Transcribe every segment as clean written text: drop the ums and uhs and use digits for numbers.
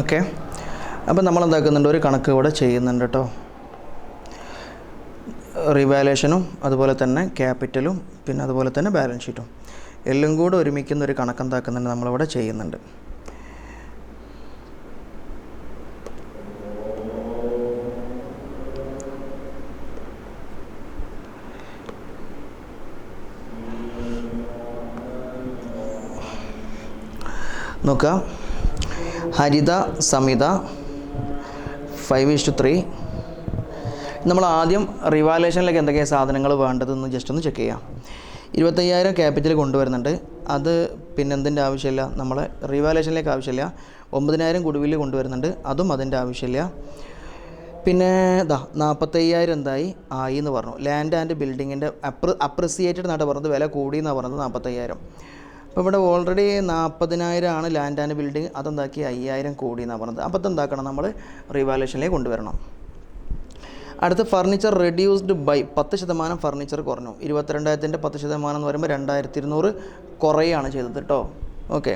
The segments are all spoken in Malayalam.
ഓക്കെ, അപ്പം നമ്മൾ എന്താക്കുന്നുണ്ട്, ഒരു കണക്ക് ഇവിടെ ചെയ്യുന്നുണ്ട് കേട്ടോ. റിവാലുവേഷനും അതുപോലെ തന്നെ ക്യാപിറ്റലും പിന്നെ അതുപോലെ തന്നെ ബാലൻസ് ഷീറ്റും എല്ലാം കൂടെ ഒരുമിക്കുന്ന ഒരു കണക്കെന്താക്കുന്നുണ്ട് നമ്മളിവിടെ ചെയ്യുന്നുണ്ട്. നോക്കുക, ഹരിത സമിത 5:3. നമ്മൾ ആദ്യം റിവാലുവേഷനിലേക്ക് എന്തൊക്കെയാണ് സാധനങ്ങൾ വേണ്ടതെന്ന് ജസ്റ്റ് ഒന്ന് ചെക്ക് ചെയ്യാം. 25,000 ക്യാപിറ്റൽ കൊണ്ടുവരുന്നുണ്ട്. അത് പിന്നെ എന്തിൻ്റെ ആവശ്യമില്ല, നമ്മളെ റിവാലുവേഷനിലേക്ക് ആവശ്യമില്ല. 9,000 ഗുഡ്വില്ല് കൊണ്ടുവരുന്നുണ്ട്, അതും അതിൻ്റെ ആവശ്യമില്ല. പിന്നെ 45,000 എന്തായി ആയി എന്ന് പറഞ്ഞു. ലാൻഡ് ആൻഡ് ബിൽഡിങ്ങിൻ്റെ അപ്രിസിയേറ്റഡ് എന്നാണ് പറഞ്ഞത്, വില കൂടി എന്നാണ് പറഞ്ഞത് 45,000. അപ്പോൾ ഇവിടെ ഓൾറെഡി 40,000 ആണ് ലാൻഡ് ആൻഡ് ബിൽഡിങ്, അതെന്താക്കി 5,000 കൂടി എന്നാണ് പറഞ്ഞത്. അപ്പോൾ എന്താക്കണം, നമ്മൾ റിവാലുവേഷനിലേക്ക് കൊണ്ടുവരണം. അടുത്ത് ഫർണിച്ചർ റെഡ്യൂസ്ഡ് ബൈ 10% ഫർണിച്ചർ കുറഞ്ഞു. 22,000 10% എന്ന് പറയുമ്പോൾ 2,200 കുറയാണ് ചെയ്തത് കേട്ടോ. ഓക്കെ,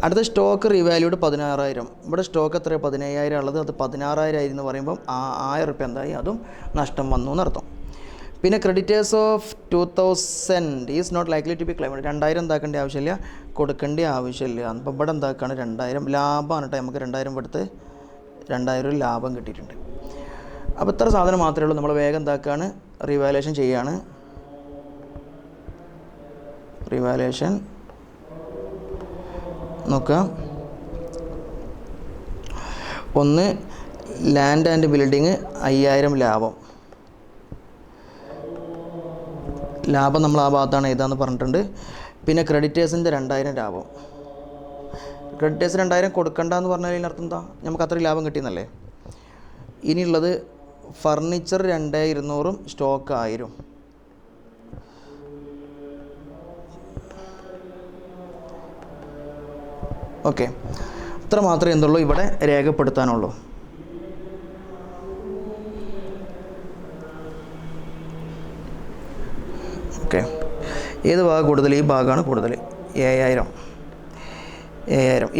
അടുത്ത സ്റ്റോക്ക് റിവാല്യൂഡ് 16,000. ഇവിടെ സ്റ്റോക്ക് എത്രയാണ് 17,000 ഉള്ളത്, അത് 16,000 എന്ന് പറയുമ്പം 1,000 റുപ്യ എന്തായി, അതും നഷ്ടം വന്നു എന്നർത്ഥം. പിന്നെ creditors of 2,000 is not likely to be claimed. 2,000 എന്താക്കേണ്ട ആവശ്യമില്ല, കൊടുക്കേണ്ട ആവശ്യമില്ല. അപ്പോൾ ഇവിടെ എന്താക്കാണ് 2,000 ലാഭമാണ് കേട്ടോ. നമുക്ക് 2,000 എടുത്ത് 2,000 ലാഭം കിട്ടിയിട്ടുണ്ട്. അപ്പോൾ ഇത്ര സാധനം മാത്രമേ ഉള്ളൂ. നമ്മൾ വേഗം എന്താക്കുകയാണ്, റിവാലുവേഷൻ ചെയ്യുകയാണ്. റിവാലുവേഷൻ നോക്കുക, ഒന്ന് ലാൻഡ് ആൻഡ് ബിൽഡിങ് 5,000 ലാഭം നമ്മൾ ആ ഭാഗത്താണ് ഏതാന്ന് പറഞ്ഞിട്ടുണ്ട്. പിന്നെ ക്രെഡിറ്റേഴ്സിൻ്റെ 2,000 ലാഭം. ക്രെഡിറ്റേഴ്സ് 2,000 കൊടുക്കണ്ടെന്ന് പറഞ്ഞാൽ അതിനർത്ഥം എന്താ, നമുക്ക് അത്രയും ലാഭം കിട്ടിയെന്നല്ലേ. ഇനിയുള്ളത് ഫർണിച്ചർ 2,200 സ്റ്റോക്ക് 1,000. ഓക്കെ, ഇത്ര മാത്രമേ എന്തുള്ളൂ ഇവിടെ രേഖപ്പെടുത്താനുള്ളൂ. ഓക്കെ, ഏത് ഭാഗം കൂടുതൽ? ഈ ഭാഗമാണ് കൂടുതൽ, 7,000.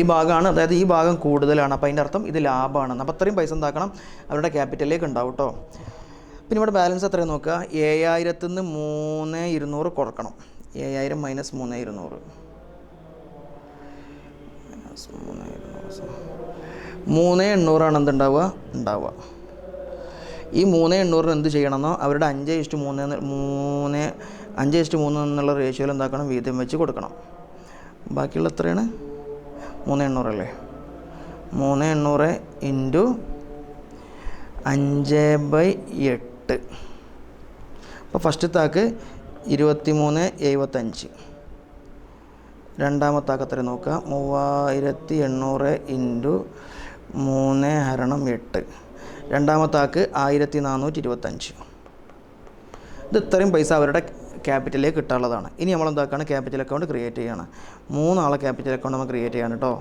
ഈ ഭാഗമാണ്, അതായത് ഈ ഭാഗം കൂടുതലാണ്. അപ്പോൾ അതിൻ്റെ അർത്ഥം ഇത് ലാഭമാണെന്ന്. അപ്പോൾ അത്രയും പൈസ എന്താക്കണം, അവരുടെ ക്യാപിറ്റലിലേക്ക് ഉണ്ടാവും കേട്ടോ. പിന്നെ ഇവിടെ ബാലൻസ് എത്രയാണ് നോക്കുക, 7,000 നിന്ന് 3,200 കുറക്കണം. 7,000 മൈനസ് 3,200 3,800 എന്തുണ്ടാവുക ഉണ്ടാവുക. ഈ 3,800 എന്ത് ചെയ്യണമെന്നോ അവരുടെ 5:3 എന്നുള്ള റേഷ്യോയിൽ എന്താക്കണം, വീതം വെച്ച് കൊടുക്കണം. ബാക്കിയുള്ള എത്രയാണ്, 3,800 അല്ലേ. 3,800 ഇൻറ്റു 5/8. അപ്പോൾ ഫസ്റ്റത്തെ ആൾക്ക് 23,75. രണ്ടാമത്തെ ആൾക്ക് എത്ര നോക്കുക, 3,800 ഇൻറ്റു 3/8. രണ്ടാമത്തെ ആൾക്ക് 1,425. ഇത് ഇത്രയും പൈസ അവരുടെ ക്യാപിറ്റലിലേക്ക് കിട്ടാനുള്ളതാണ്. ഇനി നമ്മൾ എന്താക്കുകയാണ്, ക്യാപിറ്റൽ അക്കൗണ്ട് ക്രിയേറ്റ് ചെയ്യുകയാണ്. 3 ആളെ ക്യാപിറ്റൽ അക്കൗണ്ട് നമ്മൾ ക്രിയേറ്റ് ചെയ്യാണ് കേട്ടോ.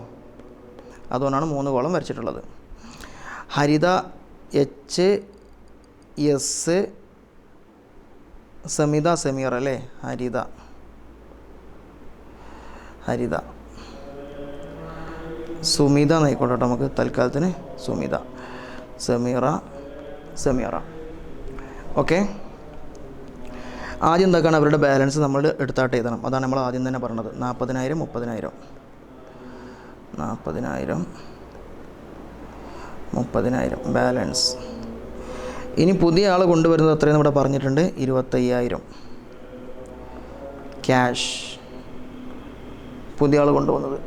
അതുകൊണ്ടാണ് 3 കോളം വരച്ചിട്ടുള്ളത്. ഹരിത HS, സമിത സമീർ അല്ലേ, ഹരിത സുമിത എന്നായിക്കോട്ടെ കേട്ടോ, നമുക്ക് തൽക്കാലത്തിന് സുമിത, സമീറ. ഓക്കെ, ആദ്യം എന്താക്കാണ്, അവരുടെ ബാലൻസ് നമ്മൾ എടുത്താട്ട് എഴുതണം. അതാണ് നമ്മൾ ആദ്യം തന്നെ പറഞ്ഞത്. 40,000 30,000 ബാലൻസ്. ഇനി പുതിയ ആൾ കൊണ്ടുവരുന്നത് എത്രയെന്ന് ഇവിടെ പറഞ്ഞിട്ടുണ്ട്, 25,000 ക്യാഷ്. പുതിയ ആൾ കൊണ്ടുവന്നത്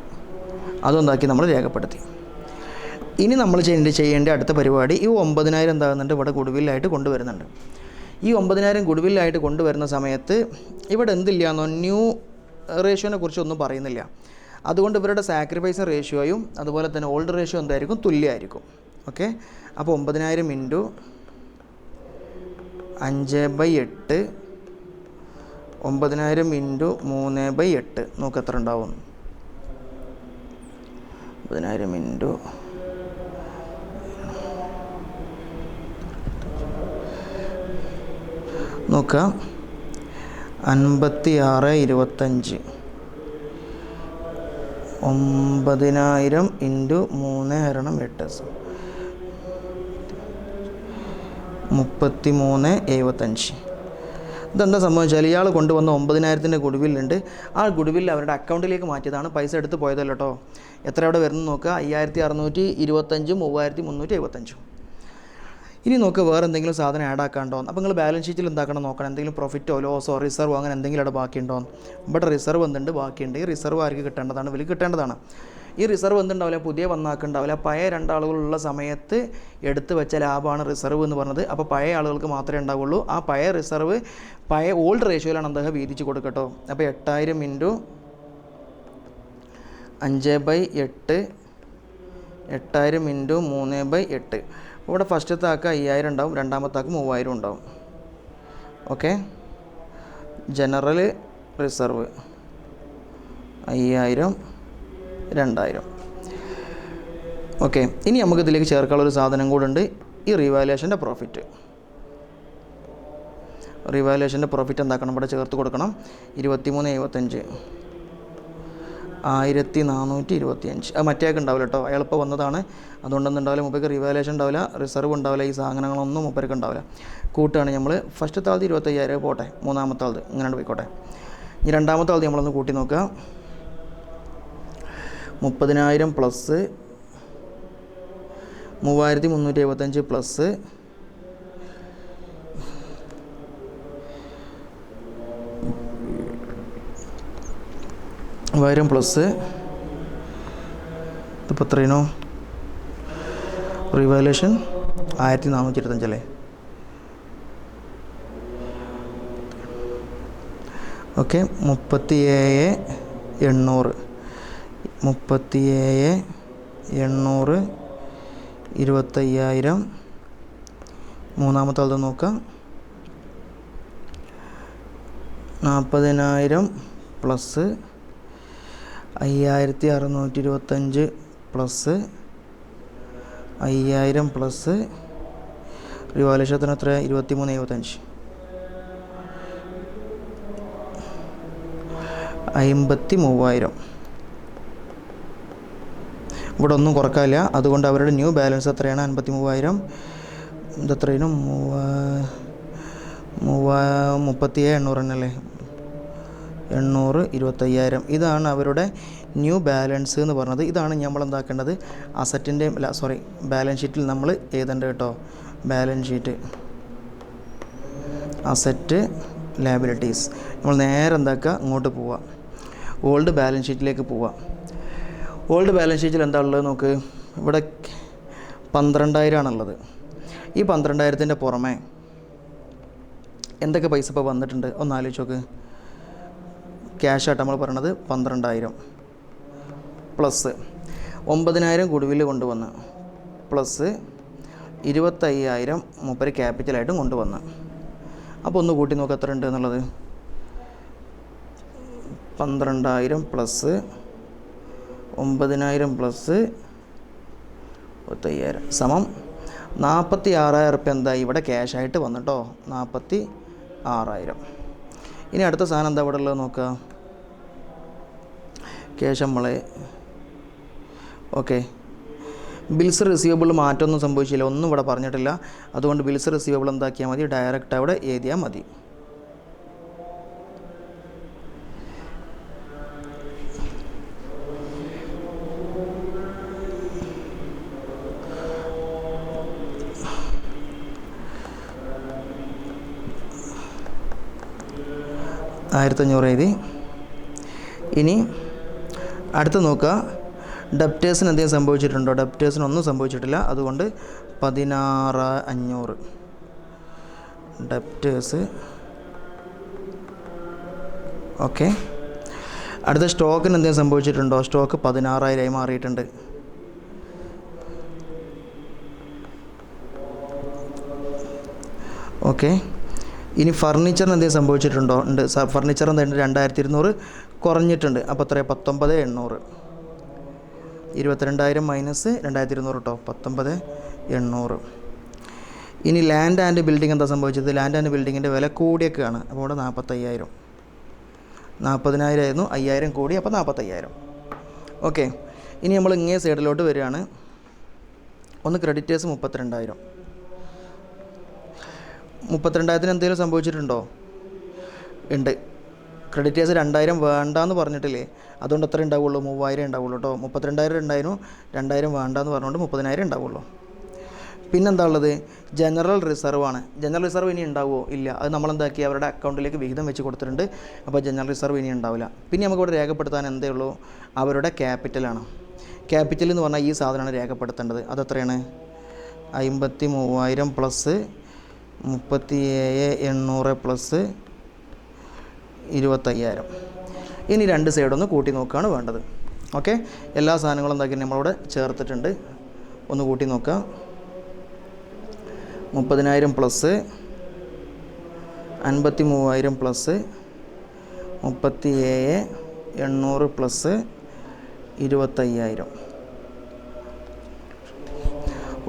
അതൊന്നാക്കി നമ്മൾ രേഖപ്പെടുത്തി. ഇനി നമ്മൾ ചെയ്യേണ്ട അടുത്ത പരിപാടി, ഈ 9,000 എന്താകുന്നുണ്ട്, ഇവിടെ ഗുഡ്വില്ലായിട്ട് കൊണ്ടുവരുന്നുണ്ട്. ഈ 9,000 ഗുഡ്വില്ലായിട്ട് കൊണ്ടുവരുന്ന സമയത്ത് ഇവിടെ എന്തില്ലാന്നോ, ന്യൂ റേഷ്യോനെ കുറിച്ചൊന്നും പറയുന്നില്ല. അതുകൊണ്ട് ഇവരുടെ സാക്രിഫൈസ് റേഷ്യോയും അതുപോലെ തന്നെ ഓൾഡ് റേഷ്യോ എന്തായിരിക്കും, തുല്യമായിരിക്കും. ഓക്കെ, അപ്പോൾ 9,000 ഇൻറ്റു 5/8, 9,000 ഇൻറ്റു 3/8 നോക്ക് എത്ര ഉണ്ടാവും. 9,000 ഇൻറ്റു നോക്കുക, 56,25. 9000 ഇൻറ്റു 3/8 33.75. ഇതെന്താ സംഭവിച്ചാൽ ഇയാൾ കൊണ്ടുവന്ന 9000-ൻ്റെ ഗുഡ്വില്ലുണ്ട്. ആ ഗുഡ്വില്ല് അവരുടെ അക്കൗണ്ടിലേക്ക് മാറ്റിയതാണ്, പൈസ എടുത്ത് പോയതല്ലോ കേട്ടോ. എത്ര അവിടെ വരുന്നു നോക്കുക, 5625, 3375. ഇനി നോക്കുക വേറെ എന്തെങ്കിലും സാധനം ആഡ് ആക്കാണ്ടോ. അപ്പോൾ നിങ്ങൾ ബാലൻസ് ഷീറ്റിൽ എന്താക്കണം നോക്കണം, എന്തെങ്കിലും പ്രോഫിറ്റോ ലോസോ റിസർവോ അങ്ങനെ എന്തെങ്കിലും അവിടെ ബാക്കിയുണ്ടോ. ഇവിടെ റിസർവ് എന്തുണ്ട് ബാക്കിയുണ്ട്. ഈ റിസർവ് ആർക്ക് കിട്ടേണ്ടതാണ്, ഇവർക്ക് കിട്ടേണ്ടതാണ്. ഈ റിസർവ് എന്തുണ്ടാവില്ല, പുതിയ വന്നാക്കുണ്ടാവില്ല. പഴയ 2 ആളുകളുള്ള സമയത്ത് എടുത്ത് വെച്ച ലാഭമാണ് റിസർവ് എന്ന് പറഞ്ഞത്. അപ്പോൾ പഴയ ആളുകൾക്ക് മാത്രമേ ഉണ്ടാവുള്ളൂ. ആ പഴയ റിസർവ് പഴയ ഓൾഡ് റേഷ്യോയിലാണ് അദ്ദേഹം വീതിച്ച് കൊടുക്കട്ടോ. അപ്പോൾ 8000 ഇൻറ്റു 5/8, 8000 ഇൻറ്റു 3/8. ഇവിടെ ഫസ്റ്റത്തെ ആൾക്ക് 5000 ഉണ്ടാവും, രണ്ടാമത്തെ ആൾക്ക് 3000 ഉണ്ടാവും. Okay, general reserve 5000, 2000. ഓക്കെ, ഇനി നമുക്ക് ഇതിലേക്ക് ചേർക്കാനുള്ളൊരു സാധനം കൂടെ ഉണ്ട്, ഈ റിവാലുവേഷൻ്റെ പ്രോഫിറ്റ്. റിവാലുവേഷൻ്റെ പ്രോഫിറ്റ് എന്താക്കണം, ഇവിടെ ചേർത്ത് കൊടുക്കണം. 23.75, 1425. അത് മറ്റേക്ക് ഉണ്ടാവില്ല കേട്ടോ, അയാളിപ്പോൾ വന്നതാണ്, അതുകൊണ്ടൊന്നും ഉണ്ടാവില്ല. മുപ്പേക്ക് റിവാലുവേഷൻ ഉണ്ടാവില്ല, റിസർവ് ഉണ്ടാവില്ല, ഈ സാധനങ്ങളൊന്നും മുപ്പേർക്ക് ഉണ്ടാവില്ല. കൂട്ടുകയാണ് നമ്മൾ. ഫസ്റ്റത്തെ ആളത് 25000 പോട്ടെ, മൂന്നാമത്തെ ആളത് ഇങ്ങനെ പോയിക്കോട്ടെ. ഇനി രണ്ടാമത്തെ ആളത് നമ്മളൊന്ന് കൂട്ടി നോക്കുക. 30000 പ്ലസ് 3375 പ്ലസ് 1000 പ്ലസ് ഇതിപ്പോൾ എത്രയാണോ റിവാലുവേഷൻ 1425 അല്ലേ. ഓക്കെ, 37,800, 37,800, 25,000. മൂന്നാമത്തെ ആളത് നോക്കാം. 40,000 പ്ലസ് 5625 പ്ലസ് 5000 പ്ലസ് റിവാലുവേഷത്തിന് എത്ര 23.75, 53,000. ഇവിടെ ഒന്നും കുറക്കാനില്ല, അതുകൊണ്ട് അവരുടെ ന്യൂ ബാലൻസ് എത്രയാണ് 53,000. ഇതെത്രയാണ് 37,800 തന്നെയല്ലേ, 800, 25,000. ഇതാണ് അവരുടെ ന്യൂ ബാലൻസ് എന്ന് പറഞ്ഞത്. ഇതാണ് നമ്മൾ എന്താക്കേണ്ടത്, അസറ്റിൻ്റെ ബാലൻസ് ഷീറ്റിൽ നമ്മൾ എഴുതേണ്ടത് കേട്ടോ. Balance sheet asset liabilities. നമ്മൾ നേരെ എന്താക്കുക, ഇങ്ങോട്ട് പോവുക, ഓൾഡ് ബാലൻസ് ഷീറ്റിലേക്ക് പോവുക. ഓൾഡ് ബാലൻസ് ഷീറ്റിൽ എന്താ ഉള്ളത് നോക്ക്. ഇവിടെ 12,000 ആണുള്ളത്. ഈ 12,000-ൻ്റെ പുറമെ എന്തൊക്കെ പൈസ ഇപ്പോൾ വന്നിട്ടുണ്ട് ഒന്ന് ആലോചിച്ച് നോക്ക്. ക്യാഷായിട്ട് നമ്മൾ പറയണത് 12,000 പ്ലസ് 9,000 ഗുഡ്വില്ല് കൊണ്ടുവന്ന് പ്ലസ് 25,000 മൂപ്പര് ക്യാപിറ്റലായിട്ടും കൊണ്ടുവന്ന്. അപ്പോൾ ഒന്ന് കൂട്ടി നോക്കുക എത്ര ഉണ്ട് എന്നുള്ളത്. 12,000 പ്ലസ് 9,000 പ്ലസ് 25,000 സമം 46,000 റുപ്യ എന്താ ഇവിടെ ക്യാഷായിട്ട് വന്നിട്ടോ, 46,000. ഇനി അടുത്ത സാധനം എന്താ ഇവിടെ ഉള്ളത് നോക്കുക. ക്യാഷ് നമ്മളെ ഓക്കെ, ബിൽസ് റിസീവബിൾ മാറ്റമൊന്നും സംഭവിച്ചില്ല, ഒന്നും ഇവിടെ പറഞ്ഞിട്ടില്ല. അതുകൊണ്ട് ബിൽസ് റിസീവബിൾ എന്താക്കിയാൽ മതി, ഡയറക്റ്റ് അവിടെ എഴുതിയാൽ മതി. $1,500 എഴുതി. ഇനി അടുത്ത് നോക്കുക, ഡെപ്റ്റേഴ്സിന് എന്തെങ്കിലും സംഭവിച്ചിട്ടുണ്ടോ. ഡെപ്റ്റേഴ്സിന് ഒന്നും സംഭവിച്ചിട്ടില്ല, അതുകൊണ്ട് 16,500 ഡെപ്റ്റേഴ്സ്. ഓക്കെ, അടുത്ത സ്റ്റോക്കിന് എന്തെങ്കിലും സംഭവിച്ചിട്ടുണ്ടോ. സ്റ്റോക്ക് 16,000 മാറിയിട്ടുണ്ട്. ഓക്കെ, ഇനി ഫർണിച്ചറിന് എന്തെങ്കിലും സംഭവിച്ചിട്ടുണ്ടോ. ഉണ്ട്, ഫർണിച്ചർ എന്തായാലും 2,200 കുറഞ്ഞിട്ടുണ്ട്. അപ്പോൾ എത്രയാണ് 19,800. 22,000 മൈനസ് 2,200 കേട്ടോ, 19,800. ഇനി ലാൻഡ് ആൻഡ് ബിൽഡിംഗ് എന്താ സംഭവിച്ചത്. ലാൻഡ് ആൻഡ് ബിൽഡിങ്ങിൻ്റെ വില കൂടിയൊക്കെയാണ്. അപ്പോൾ ഇവിടെ 45,000, 40,000 ആയിരുന്നു, 5,000 കൂടി, അപ്പോൾ 45,000. ഓക്കെ, ഇനി നമ്മൾ ഇങ്ങേ സൈഡിലോട്ട് വരികയാണ്. ഒന്ന് ക്രെഡിറ്റേഴ്സ് 32,000. 32,000 എന്തെങ്കിലും സംഭവിച്ചിട്ടുണ്ടോ? ഉണ്ട്. ക്രെഡിറ്റേഴ്സ് 2,000 വേണ്ടാന്ന് പറഞ്ഞിട്ടില്ലേ, അതുകൊണ്ട് എത്ര ഉണ്ടാവുള്ളൂ? 3,000 ഉണ്ടാവുള്ളൂ കേട്ടോ. 32,000 ഉണ്ടായിരുന്നു, 2,000 വേണ്ടാന്ന് പറഞ്ഞുകൊണ്ട് 30,000 ഉണ്ടാവുള്ളൂ. പിന്നെന്താ ഉള്ളത്? ജനറൽ റിസർവ് ആണ്. ജനറൽ റിസർവ് ഇനി ഉണ്ടാവുമോ? ഇല്ല. അത് നമ്മളെന്താക്കി അവരുടെ അക്കൗണ്ടിലേക്ക് വിഹിതം വെച്ച് കൊടുത്തിട്ടുണ്ട്. അപ്പോൾ ജനറൽ റിസർവ് ഇനി ഉണ്ടാവില്ല. പിന്നെ നമുക്കിവിടെ രേഖപ്പെടുത്താൻ എന്തേ ഉള്ളൂ? അവരുടെ ക്യാപിറ്റലാണ്. ക്യാപിറ്റൽ എന്ന് പറഞ്ഞാൽ ഈ സാധനമാണ് രേഖപ്പെടുത്തേണ്ടത്. അതെത്രയാണ്? 53,000 പ്ലസ് 37,800 പ്ലസ് 25,000. ഇനി രണ്ട് സൈഡൊന്ന് കൂട്ടി നോക്കുകയാണ് വേണ്ടത്. ഓക്കെ, എല്ലാ സാധനങ്ങളും എന്താക്കി നമ്മളിവിടെ ചേർത്തിട്ടുണ്ട്. ഒന്ന് കൂട്ടി നോക്കാം. 30,000 പ്ലസ് 53,000 പ്ലസ് 37,800 പ്ലസ് 25,000.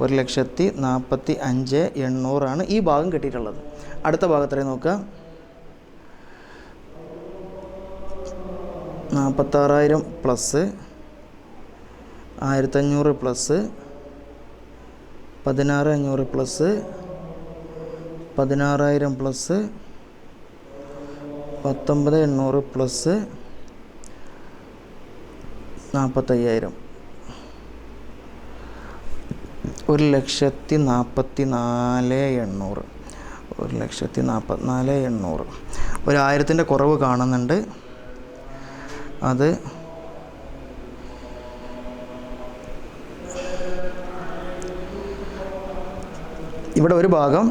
1,45,800 ഈ ഭാഗം കിട്ടിയിട്ടുള്ളത്. അടുത്ത ഭാഗത്തിലേക്ക് നോക്കുക. 46,000 plus 1,500 plus 16,500 plus 16,000 plus 19,800 plus 45,000. 1,44,800. 1,44,800. 1,000 കുറവ് കാണുന്നുണ്ട്. അത് ഇവിടെ ഒരു ഭാഗം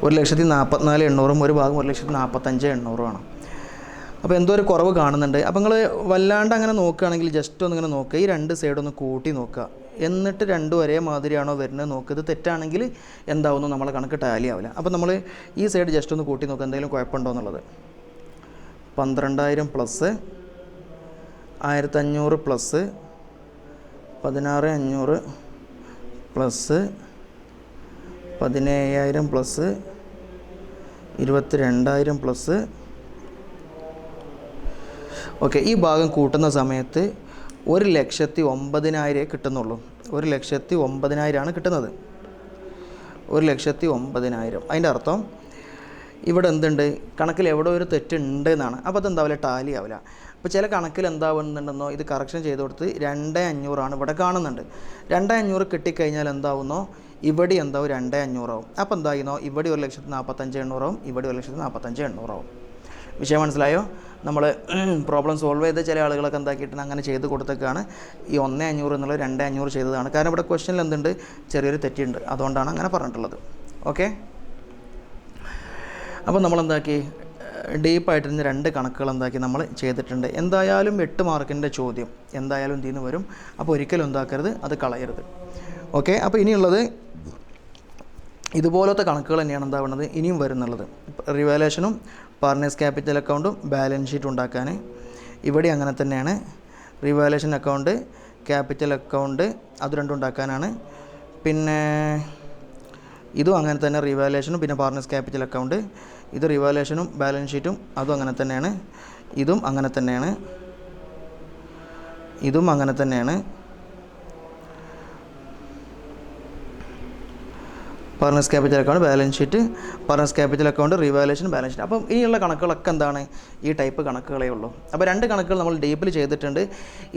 1,44,800 ഒരു ഭാഗം 1,45,800 അപ്പോൾ എന്തോ ഒരു കുറവ് കാണുന്നുണ്ട്. അപ്പോൾ നിങ്ങൾ വല്ലാണ്ട് അങ്ങനെ നോക്കുകയാണെങ്കിൽ ജസ്റ്റ് ഒന്നിങ്ങനെ നോക്കുക. ഈ രണ്ട് സൈഡൊന്ന് കൂട്ടി നോക്കുക. എന്നിട്ട് രണ്ടും ഒരേ മാതിരിയാണോ വരുന്നത് നോക്കുക. ഇത് തെറ്റാണെങ്കിൽ എന്താവുന്നു? നമ്മളെ കണക്ക് ടാലി ആവില്ല. അപ്പോൾ നമ്മൾ ഈ സൈഡ് ജസ്റ്റ് ഒന്ന് കൂട്ടി നോക്കുക, എന്തെങ്കിലും കുഴപ്പമുണ്ടോ എന്നുള്ളത്. 12,000 plus 1,500 plus 16,500 plus 17,000 plus 22,000 plus. Okay, ഈ ഭാഗം കൂട്ടുന്ന സമയത്ത് 1,09,000 കിട്ടുന്നുള്ളൂ. 1,09,000 കിട്ടുന്നത്. 1,09,000. അതിൻ്റെ അർത്ഥം ഇവിടെ എന്തുണ്ട്? കണക്കിൽ എവിടെ ഒരു തെറ്റുണ്ട് എന്നാണ്. അപ്പോൾ അതെന്താവില്ല? ടാലി ആവില്ല. അപ്പോൾ ചില കണക്കിൽ എന്താവുന്നുണ്ടെന്നോ ഇത് കറക്ഷൻ ചെയ്ത് കൊടുത്ത് 2,500 ഇവിടെ കാണുന്നുണ്ട്. 2,500 കിട്ടിക്കഴിഞ്ഞാൽ എന്താവുന്നോ? ഇവിടെ എന്താവും? 2,500 ആവും. അപ്പോൾ എന്തായിരുന്നോ? ഇവിടെ 1,45,800 ആവും, ഇവിടെ 1,45,800 ആവും. വിഷയം മനസ്സിലായോ? നമ്മൾ പ്രോബ്ലം സോൾവ് ചെയ്ത ചില ആളുകളൊക്കെ എന്താക്കിയിട്ട് അങ്ങനെ ചെയ്ത് കൊടുത്തേക്കാണ്. ഈ 1,500 എന്നുള്ളത് 2,500 ചെയ്തതാണ്. കാരണം ഇവിടെ ക്വസ്റ്റ്യനിൽ എന്തുണ്ട്? ചെറിയൊരു തെറ്റുണ്ട്. അതുകൊണ്ടാണ് അങ്ങനെ പറഞ്ഞിട്ടുള്ളത്. ഓക്കെ, അപ്പോൾ നമ്മളെന്താക്കി ഡീപ്പായിട്ടിരുന്ന രണ്ട് കണക്കുകൾ എന്താക്കി നമ്മൾ ചെയ്തിട്ടുണ്ട്. എന്തായാലും 8 മാർക്കിൻ്റെ ചോദ്യം എന്തായാലും ഇതിൽ നിന്ന് വരും. അപ്പോൾ ഒരിക്കലും എന്താക്കരുത്, അത് കളയരുത്. ഓക്കെ, അപ്പോൾ ഇനിയുള്ളത് ഇതുപോലത്തെ കണക്കുകൾ തന്നെയാണ് എന്താവുന്നത് ഇനിയും വരുന്നുള്ളത്. റിവാലുവേഷനും പാർട്ട്നേഴ്സ് ക്യാപിറ്റൽ അക്കൗണ്ടും ബാലൻസ് ഷീറ്റ് ഉണ്ടാക്കാൻ ഇവിടെ അങ്ങനെ തന്നെയാണ്. റിവാലുവേഷൻ അക്കൗണ്ട്, ക്യാപിറ്റൽ അക്കൗണ്ട് അത് രണ്ടും ഉണ്ടാക്കാനാണ്. പിന്നെ ഇതും അങ്ങനെ തന്നെ റിവാലുവേഷനും പിന്നെ പാർട്ട്നേഴ്സ് ക്യാപിറ്റൽ അക്കൗണ്ട്. ഇത് റിവാലുവേഷനും ബാലൻസ് ഷീറ്റും അതും അങ്ങനെ തന്നെയാണ്. ഇതും അങ്ങനെ തന്നെയാണ്. ഇതും അങ്ങനെ തന്നെയാണ്. Partners capital account, balance sheet, partners capital account, revaluation, balance sheet. അപ്പം ഇനിയുള്ള കണക്കുകളൊക്കെ എന്താണ്? ഈ ടൈപ്പ് കണക്കുകളേ ഉള്ളൂ. അപ്പോൾ രണ്ട് കണക്കുകൾ നമ്മൾ ഡീപ്പിൽ ചെയ്തിട്ടുണ്ട്.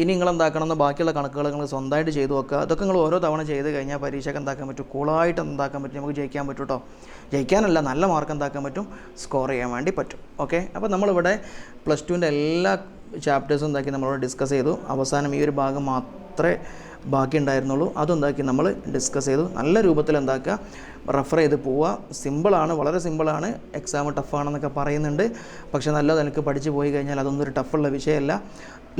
ഇനി നിങ്ങൾ എന്താക്കണമെന്ന് ബാക്കിയുള്ള കണക്കുകൾ നിങ്ങൾ സ്വന്തമായിട്ട് ചെയ്ത് നോക്കുക. അതൊക്കെ നിങ്ങൾ ഓരോ തവണ ചെയ്ത് കഴിഞ്ഞാൽ പരീക്ഷയ്ക്ക് എന്താക്കാൻ പറ്റും? കൂളായിട്ട് എന്താക്കാൻ പറ്റും? നമുക്ക് ജയിക്കാൻ പറ്റും കേട്ടോ. ജയിക്കാനല്ല, നല്ല മാർക്ക് എന്താക്കാൻ പറ്റും? സ്കോർ ചെയ്യാൻ വേണ്ടി പറ്റും. ഓക്കെ, അപ്പോൾ നമ്മളിവിടെ +2ൻ്റെ എല്ലാ ചാപ്റ്റേഴ്സും എന്താക്കി നമ്മളിവിടെ ഡിസ്കസ് ചെയ്തു. അവസാനം ഈ ഒരു ഭാഗം മാത്രമേ ബാക്കി ഉണ്ടായിരുന്നുള്ളൂ. അതെന്താക്കി നമ്മൾ ഡിസ്കസ് ചെയ്തു. നല്ല രൂപത്തിൽ എന്താക്കുക, റെഫർ ചെയ്ത് പോവുക. സിമ്പിളാണ്, വളരെ സിമ്പിളാണ്. എക്സാം ടഫാണെന്നൊക്കെ പറയുന്നുണ്ട്. പക്ഷേ നല്ല നിലക്ക് പഠിച്ച് പോയി കഴിഞ്ഞാൽ അതൊന്നും ഒരു ടഫുള്ള വിഷയമല്ല.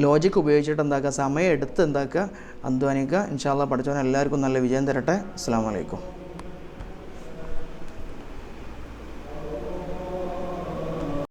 ലോജിക്ക് ഉപയോഗിച്ചിട്ട് എന്താക്കുക, സമയം എടുത്ത് എന്താക്കുക, അധ്വാനിക്കുക. ഇൻഷാ അല്ലാഹ് പഠിച്ചവന് എല്ലാവർക്കും നല്ല വിജയം തരട്ടെ. അസ്സലാമു അലൈക്കും.